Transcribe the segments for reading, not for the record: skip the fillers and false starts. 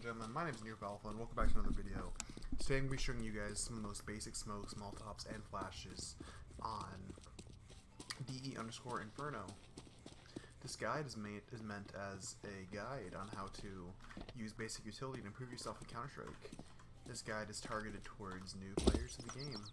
gentlemen, my name is niofalpha and welcome back to another video. Today I'm going to be showing you guys some of the most basic smokes, Molotovs, and flashes on DE_Inferno. This guide is meant as a guide on how to use basic utility to improve yourself in Counter-Strike. This guide is targeted towards new players of the game,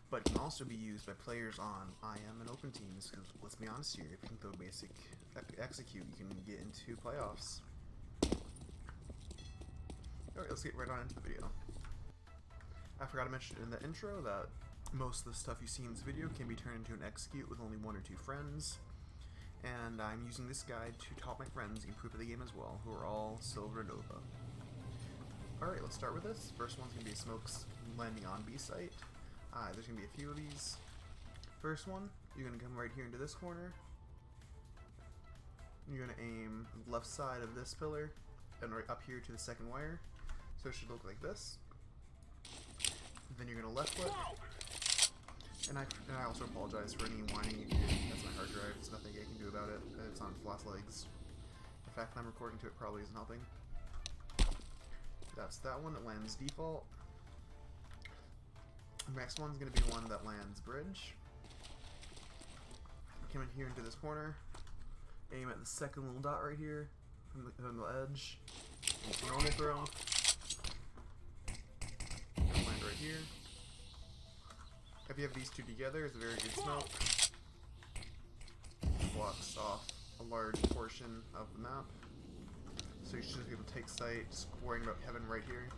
but can also be used by players on IM and open teams, because let's be honest here, if you can throw basic execute, you can get into playoffs. Alright, let's get right on into the video. I forgot to mention in the intro that most of the stuff you see in this video can be turned into an execute with only 1 or 2 friends, and I'm using this guide to help my friends improve the game as well, who are all Silver Nova. Alright, let's start with this. First one's going to be smokes landing on B site. There's going to be a few of these. First one, you're going to come right here into this corner. You're going to aim left side of this pillar and right up here to the second wire. So it should look like this. Then you're going to left click. And I also apologize for any whining you hear. That's my hard drive. There's nothing I can do about it. It's on flat legs. The fact that I'm recording to it probably isn't helping. That's that one that lands default. The next one's going to be one that lands bridge. Come in here into this corner. Aim at the second little dot right here from the edge. Normal throw. Land right here. If you have these two together, it's a very good smoke. Blocks off a large portion of the map. So you should be able to take sight, just worrying about heaven right here.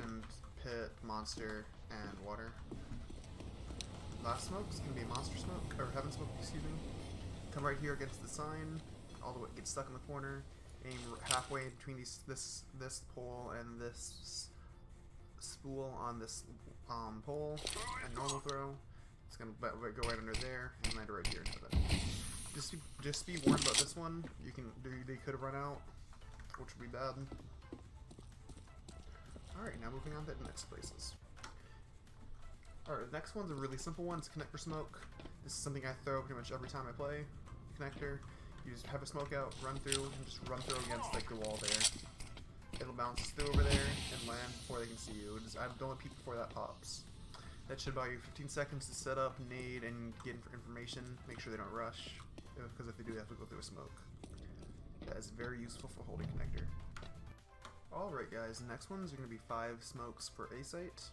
And pit, monster, and water. Last smoke is going to be a monster smoke, or heaven smoke, excuse me. Come right here against the sign, all the way, get stuck in the corner, aim halfway between this pole and this spool on this pole, and normal throw. It's going to go right under there and land right here into it. Just be warned about this one. They could have run out, which would be bad. Alright, now moving on to the next places. Alright, the next one's a really simple one. It's connector smoke. This is something I throw pretty much every time I play connector. You just have a smoke out, run through, and just run through against like the wall there. It'll bounce through over there and land before they can see you. Don't let peek before that pops. That should buy you 15 seconds to set up, nade, and get information. Make sure they don't rush, because if they do, they have to go through a smoke. That is very useful for holding connector. Alright guys, the next ones are going to be 5 smokes for A site.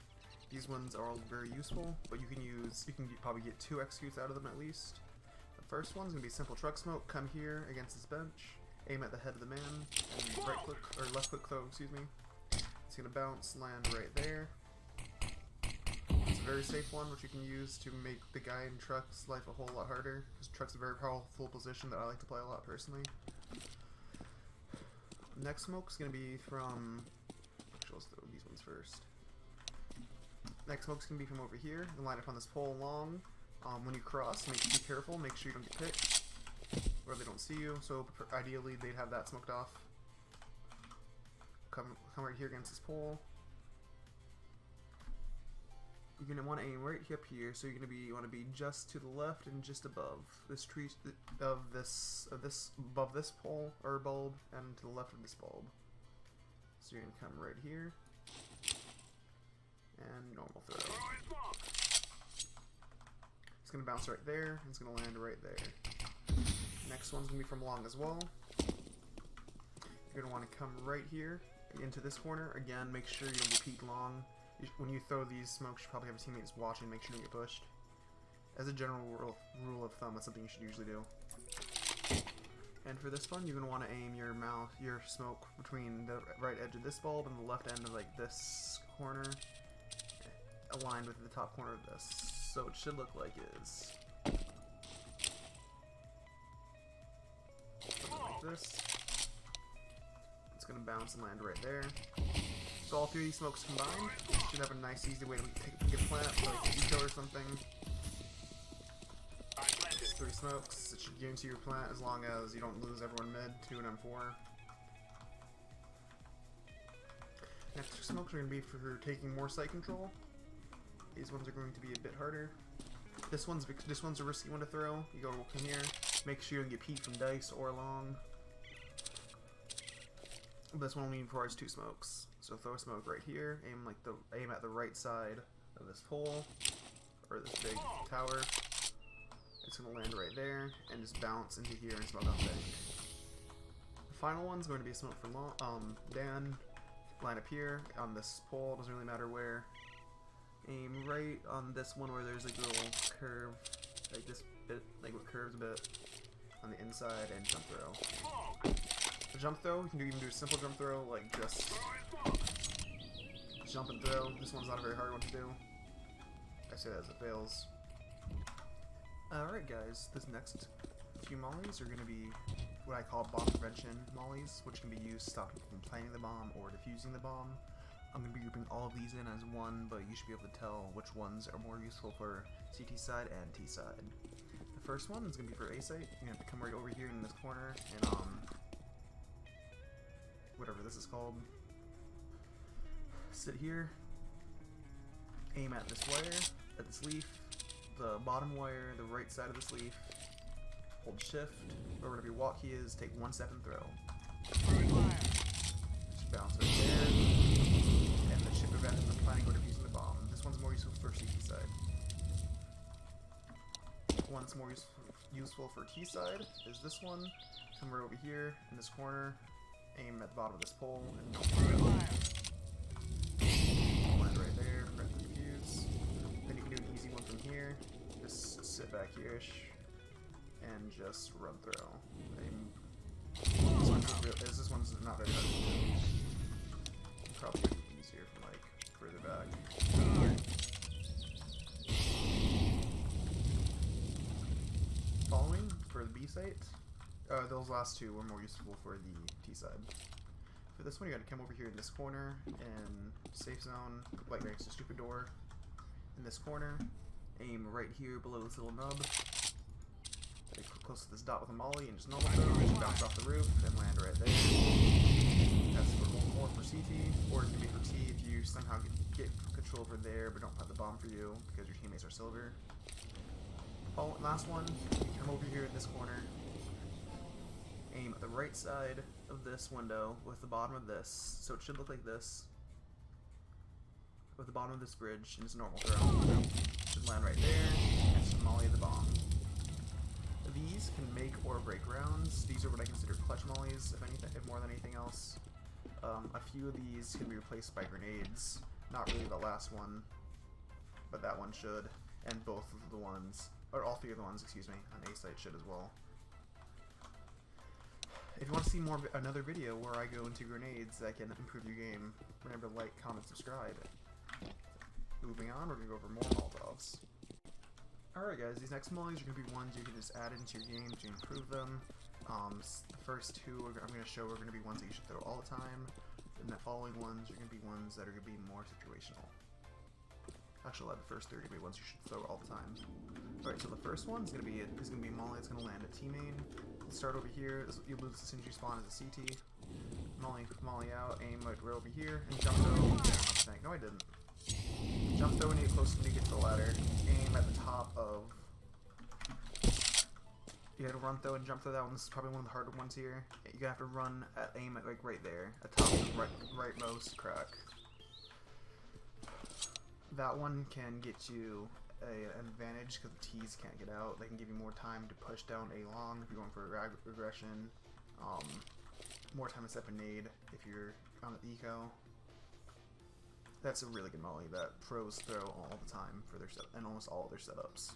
These ones are all very useful, but you can probably get 2 executes out of them at least. The first one's going to be simple truck smoke. Come here against this bench, aim at the head of the man, and right click, or left click throw, excuse me. It's going to bounce, land right there. It's a very safe one, which you can use to make the guy in truck's life a whole lot harder, because truck's a very powerful position that I like to play a lot personally. Next smoke is going to be from, actually let's throw these ones first. Next smoke's going to be from over here. You line up on this pole long. When you cross, be careful, make sure you don't get picked, or they don't see you, so ideally they'd have that smoked off. Come right here against this pole. You're going to want to aim right up here, so you want to be just to the left and just above this tree above this pole or bulb, and to the left of this bulb. So you're going to come right here and normal throw. It's going to bounce right there, and it's going to land right there. Next one's going to be from long as well. You're going to want to come right here into this corner. Again, make sure you don't repeat long. When you throw these smokes, you probably have teammates watching, make sure you don't get pushed. As a general rule of thumb, that's something you should usually do. And for this one, you're going to want to aim your smoke between the right edge of this bulb and the left end of like this corner, aligned with the top corner of this. So it should look like is something like this. It's going to bounce and land right there. So all 3 of these smokes combined should have a nice easy way to get a plant, like a eco or something. It's 3 smokes. It should guarantee your plant as long as you don't lose everyone mid, 2 and M4. Next 2 smokes are going to be for taking more site control. These ones are going to be a bit harder. This one's a risky one to throw. You go come here, make sure you don't get peeked from dice or long. This one only requires 2 smokes. So throw a smoke right here, aim at the right side of this pole, or this big tower. It's gonna land right there, and just bounce into here and smoke on bank. The final one's going to be a smoke for Dan. Line up here on this pole, doesn't really matter where. Aim right on this one where there's like a little curve, like this bit, like what curves a bit on the inside, and jump throw. A jump throw, you can even do a simple jump throw, like just jump and throw. This one's not a very hard one to do. I say that as it fails. Alright guys, this next few mollies are going to be what I call bomb prevention mollies, which can be used to stop people from planting the bomb or defusing the bomb. I'm going to be grouping all of these in as one, but you should be able to tell which ones are more useful for CT side and T side. The first one is going to be for A site. You're going to have to come right over here in this corner and whatever this is called. Sit here, aim at this wire, at this leaf, the bottom wire, the right side of this leaf, hold shift, or whatever your walk key is, take 1 step and throw. Just bounce right there, and that should prevent them from planting or defusing the bomb. This one's more useful for CT side. One's more useful for T side is this one. Come right over here in this corner, aim at the bottom of this pole, and land right there, prevent the defuse. Then you can do an easy one from here. Just sit back here-ish and just run through. This one's not very hard to do. Probably easier from like further back. Following for the B site, those last two were more useful for the T side. For this one, you gotta come over here in this corner and safe zone, like next to stupid door. In this corner, aim right here below this little nub. Get close to this dot with a molly and just normal throw. Just bounce off the roof and land right there. That's more for CT, or it can be for T if you somehow get control over there but don't have the bomb for you because your teammates are silver. Last one, you come over here in this corner. Aim at the right side of this window with the bottom of this, so it should look like this. With the bottom of this bridge, and it's a normal throw. Should land right there, and just molly the bomb. These can make or break rounds. These are what I consider clutch mollies, if more than anything else. A few of these can be replaced by grenades. Not really the last one, but that one should, and both of the ones, or all 3 of the ones, excuse me, on A site should as well. If you want to see another video where I go into grenades that can improve your game, remember to like, comment, subscribe. Moving on, we're going to go over more Molotovs. Alright guys, these next mollies are going to be ones you can just add into your game to improve them. The first 2 I'm going to show are going to be ones that you should throw all the time, and the following ones are going to be ones that are going to be more situational. Actually, the first 3 are going to be ones you should throw all the time. Alright, so the first one is going to be a molly that's going to land at T main. Start over here, you lose as soon as you spawn as a CT. Molly out, aim right over here, and jump throw. No, I didn't. Jump throw when you get close when you get to the ladder. Aim at the top of. You gotta run throw and jump throw. That one's probably one of the harder ones here. You gotta have to run aim at like right there, at top of the rightmost crack. That one can get you an advantage because the T's can't get out. They can give you more time to push down A long if you're going for regression. More time to set a nade if you're on the eco. That's a really good molly that pros throw all the time for their and almost all of their setups.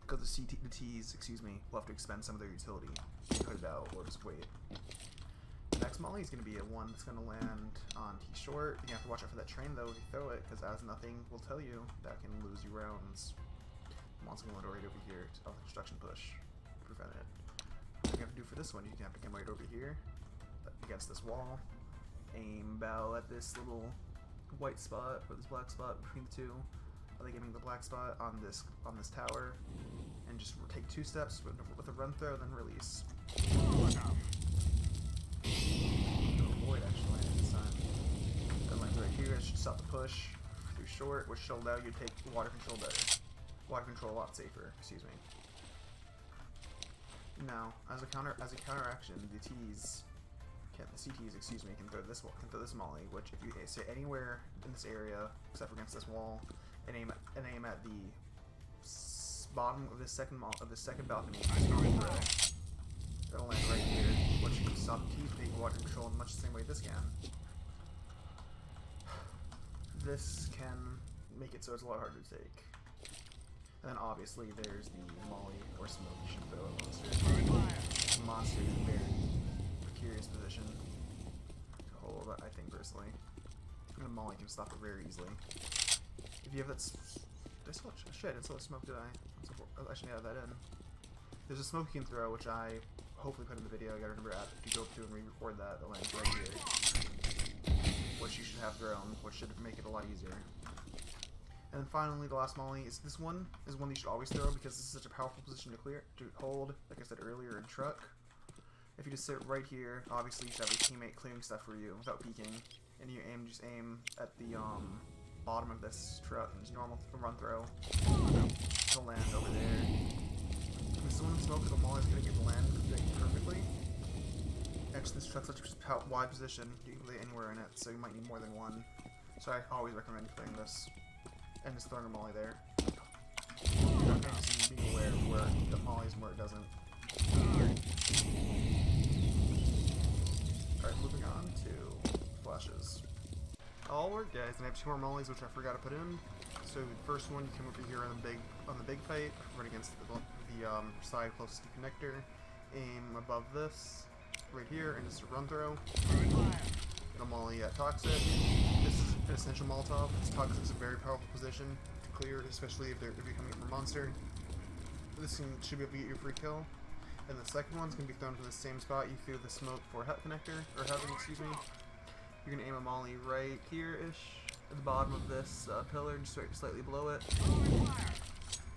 Because the T's, will have to expend some of their utility to put it out or just wait. The next molly is going to be a one that's going to land on T short. You have to watch out for that train though if you throw it, because as nothing will tell you, that can lose you rounds. One's going to land right over here to the construction push to prevent it. What you have to do for this one, you have to come right over here against this wall, aim bow at this little white spot or this black spot between the 2. I think aiming the black spot on this tower, and just take 2 steps with a run throw, then release. Avoid actually landing this time. Then land right here. It should stop the push through short, which should allow you to take water control better. Water control a lot safer. Excuse me. Now, as a counter action, the T's can't CTs, excuse me, can throw this molly, which if you stay anywhere in this area except for against this wall, and aim at the bottom of this second balcony, it'll land right here, which can stop teeth being water control in much the same way this can. This can make it so it's a lot harder to take. And then obviously there's the molly or smoke you should throw at monster. The monster is in a very precarious position to hold, I think personally. And the molly can stop it very easily. If you have that shit, it's so smoke did I shouldn't add that in. There's a smoke you can throw, which I hopefully put in the video. You gotta remember if you go up to and re-record that, it'll land right here. Which you should have thrown, which should make it a lot easier. And then finally, the last molly is this one. Is one that you should always throw because this is such a powerful position to hold. Like I said earlier, in truck. If you just sit right here, obviously you should have your teammate clearing stuff for you without peeking, and you just aim at the bottom of this truck and just normal run throw. It'll land over there. If someone smokes the molly is gonna get the land perfectly. Actually, this truck's such a wide position, you can lay anywhere in it, so you might need more than one. So I always recommend playing this. And just throwing a molly there. Just being aware of where the mollies and where it doesn't. Alright, moving on to flashes. All work, guys, and I have 2 more mollies which I forgot to put in. So the first one, you come over here on the big pipe, run against the side closest to the connector. Aim above this, right here, and just a run throw. A molly at Toxic. This is an essential Molotov. Toxic is a very powerful position to clear, especially if you're coming from a monster. This thing should be able to get your free kill. And the second one's going to be thrown from the same spot you threw the smoke for connector, or heaven, excuse me. You're going to aim a molly right here-ish, at the bottom of this pillar, just slightly below it. And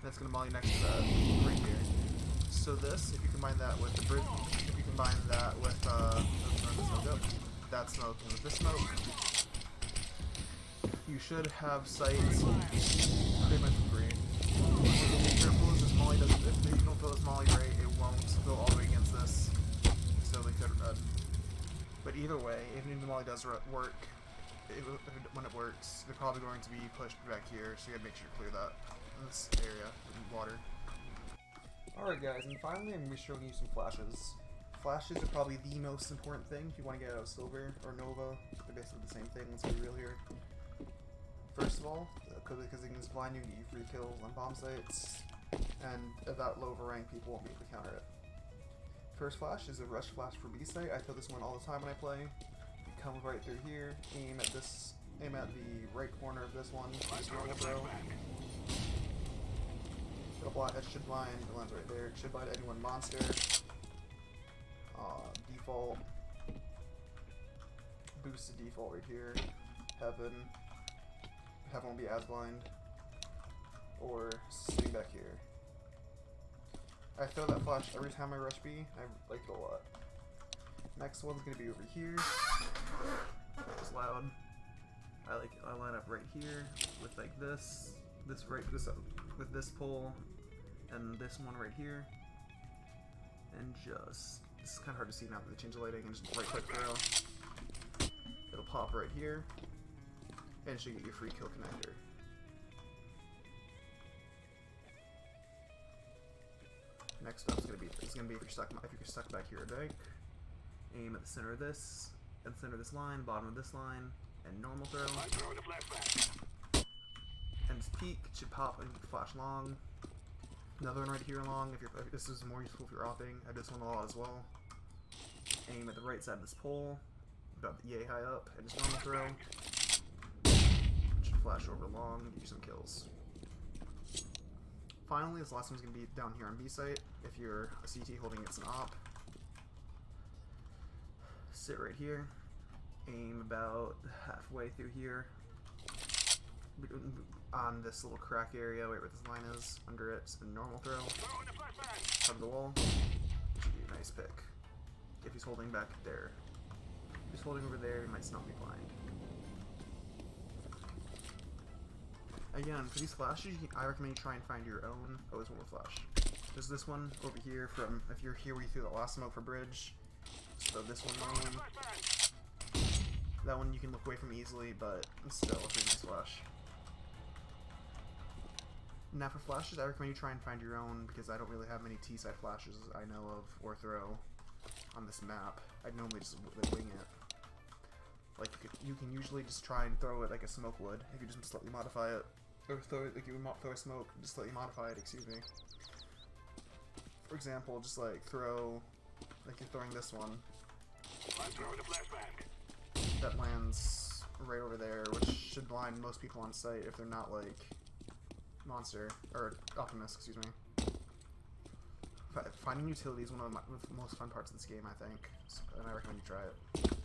that's going to molly next to that, right here. So this, if you combine that with the bridge, if you combine that with, that smoke and with this smoke, you should have sights pretty much free. Be careful as this molly doesn't, if you don't throw this molly right, it won't go all the way against this, so they could run. But either way, even if the molly does work, when it works, they're probably going to be pushed back here, so you gotta make sure to clear that in this area with water. Alright guys, and finally I'm going to be showing you some flashes. Flashes are probably the most important thing if you want to get out of Silver or Nova. They're basically the same thing, let's be real here. First of all, because they can just blind you and get you free kills on bomb sites, and about lower rank people won't be able to counter it. First flash is a rush flash for B site. I throw this one all the time when I play. You come right through here, aim at the right corner of this one, just normal throw. It should blind, it lands right there. It should blind anyone monster. Default. Boosted default right here. Heaven. Heaven won't be as blind. Or sitting back here. I throw that flash every time I rush B. I like it a lot. Next one's gonna be over here. That was loud. I line up right here with like this with this pole, and this one right here, and just, this is kind of hard to see now that they changed the lighting, and just right click throw. It'll pop right here, and it should get your free kill connector. Next up is gonna be if you're stuck back here at bank, aim at the center of this, and center of this line, bottom of this line, and normal throw. And just peek, it should pop and flash long. Another one right here long. If this is more useful if you're opping. I do this one a lot as well. Aim at the right side of this pole, about yay high up, and just normal throw. It should flash over long and get you some kills. Finally, this last one's gonna be down here on B site. If you're a CT holding it's an op, sit right here. Aim about halfway through here. On this little crack area, right where this line is, under it, and normal throw. Hug the wall. Should be a nice pick. If he's holding back there. If he's holding over there, he might not be blind. Again, for these flashes, I recommend you try and find your own. Oh, there's one more flash. There's this one over here from, if you're here where you threw the last smoke for bridge. So this one normally. can look away from easily, but still a pretty nice flash. Now for flashes, I recommend you try and find your own, because I don't really have many T-side flashes I know of or throw on this map. I'd normally just wing it. Like, you can usually just try and throw it like a smoke would, if you just slightly modify it. Or throw it like you would throw a smoke, just slightly modify it, excuse me. For example, just like throw, like you're throwing this one. I'm throwing a flashbang. That lands right over there, which should blind most people on site if they're not like Monster, or Optimus, excuse me. Finding utility is one of the most fun parts of this game, I think, and I recommend you try it.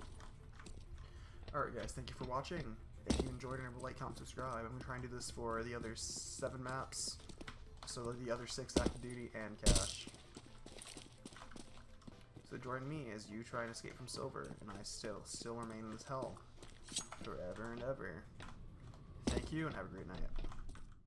Alright guys, thank you for watching. If you enjoyed it, like, comment, subscribe. I'm going to try and do this for the other 7 maps, so the other 6 active duty and cash. So join me as you try and escape from Silver, and I still remain in this hell forever and ever. Thank you, and have a great night.